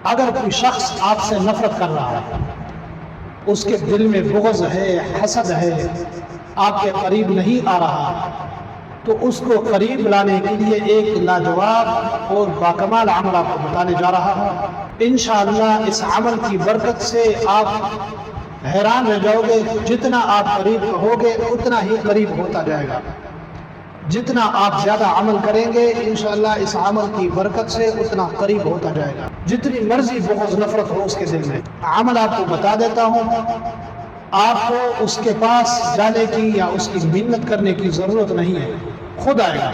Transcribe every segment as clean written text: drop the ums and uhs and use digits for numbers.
اگر کوئی شخص آپ سے نفرت کر رہا ہے، اس کے دل میں بغض ہے، حسد ہے، آپ کے قریب نہیں آ رہا، تو اس کو قریب لانے کے لیے ایک لاجواب اور باکمال عمل آپ کو بتانے جا رہا ہوں۔ انشاءاللہ اس عمل کی برکت سے آپ حیران رہ جاؤ گے، جتنا آپ قریب ہو گے اتنا ہی قریب ہوتا جائے گا۔ جتنا آپ زیادہ عمل کریں گے انشاءاللہ اس عمل کی برکت سے اتنا قریب ہوتا جائے گا۔ جتنی مرضی بغض نفرت ہو اس کے دل میں، عمل آپ کو بتا دیتا ہوں، آپ کو اس کے پاس جانے کی یا اس کی منت کرنے کی ضرورت نہیں ہے، خود آئے گا۔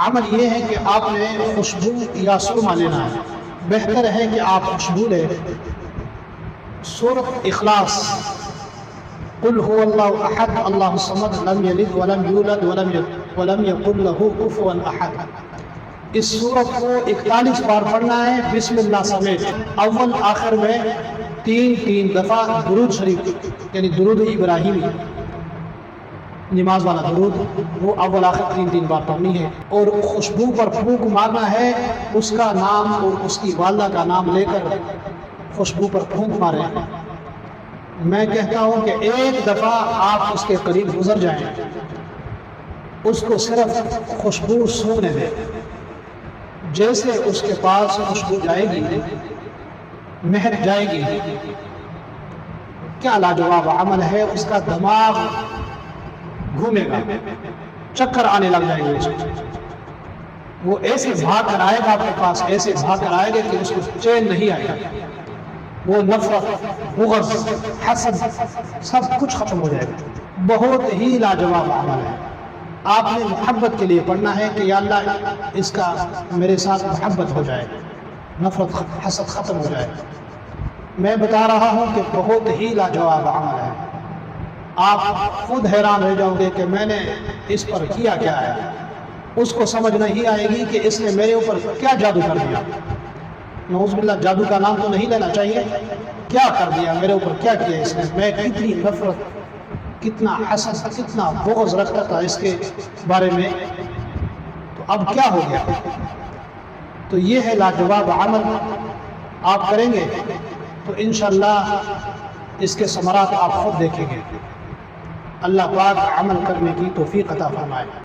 عمل یہ ہے کہ آپ نے خوشبو یا سرما لینا ہے۔ بہتر ہے کہ آپ خوشبو لیں۔ سورۃ اخلاص، قل هو اللہ احد اللہ الصمد لم یلد ولم یولد ولم یکن لہ کفوا احد، اس سورت کو 41 بار پڑھنا ہے بسم اللہ سمیت، اول آخر میں تین دفعہ درود شریف یعنی درود ابراہیمی، نماز والا درود، وہ اول آخر تین بار پڑھنی ہے، اور خوشبو پر پھونک مارنا ہے، اس کا نام اور اس کی والدہ کا نام لے کر خوشبو پر پھونک مارے۔ میں کہتا ہوں کہ ایک دفعہ آپ اس کے قریب گزر جائیں، اس کو صرف خوشبو سونگنے دیں، جیسے اس کے پاس خوشبو جائے گی، مہک جائے گی، کیا لاجواب عمل ہے، اس کا دماغ گھومے گا، چکر آنے لگ جائیں گے، وہ ایسے بھاگ کر آئے گا آپ کے پاس، ایسے بھاگ کر آئے گا کہ اس کو چین نہیں آئے گا، وہ نفرت، بغض، حسد سب کچھ ختم ہو جائے گا۔ بہت ہی لاجواب عمل ہے۔ آپ نے محبت کے لیے پڑھنا ہے کہ یا اللہ اس کا میرے ساتھ محبت ہو جائے، نفرت حسد ختم ہو جائے۔ میں بتا رہا ہوں کہ بہت ہی لاجواب عمل ہے، آپ خود حیران رہ جاؤ گے کہ میں نے اس پر کیا کیا ہے۔ اس کو سمجھ نہیں آئے گی کہ اس نے میرے اوپر کیا جادو کر دیا۔ نعوذ باللہ، جادو کا نام تو نہیں لینا چاہیے، کیا کر دیا میرے اوپر، کیا کیا اس نے، میں کتنی نفرت، کتنا حسد، کتنا بغض رکھتا تھا اس کے بارے میں، تو اب کیا ہو گیا۔ تو یہ ہے لاجواب عمل، آپ کریں گے تو انشاءاللہ اس کے ثمرات آپ خود دیکھیں گے۔ اللہ پاک عمل کرنے کی توفیق عطا فرمائے۔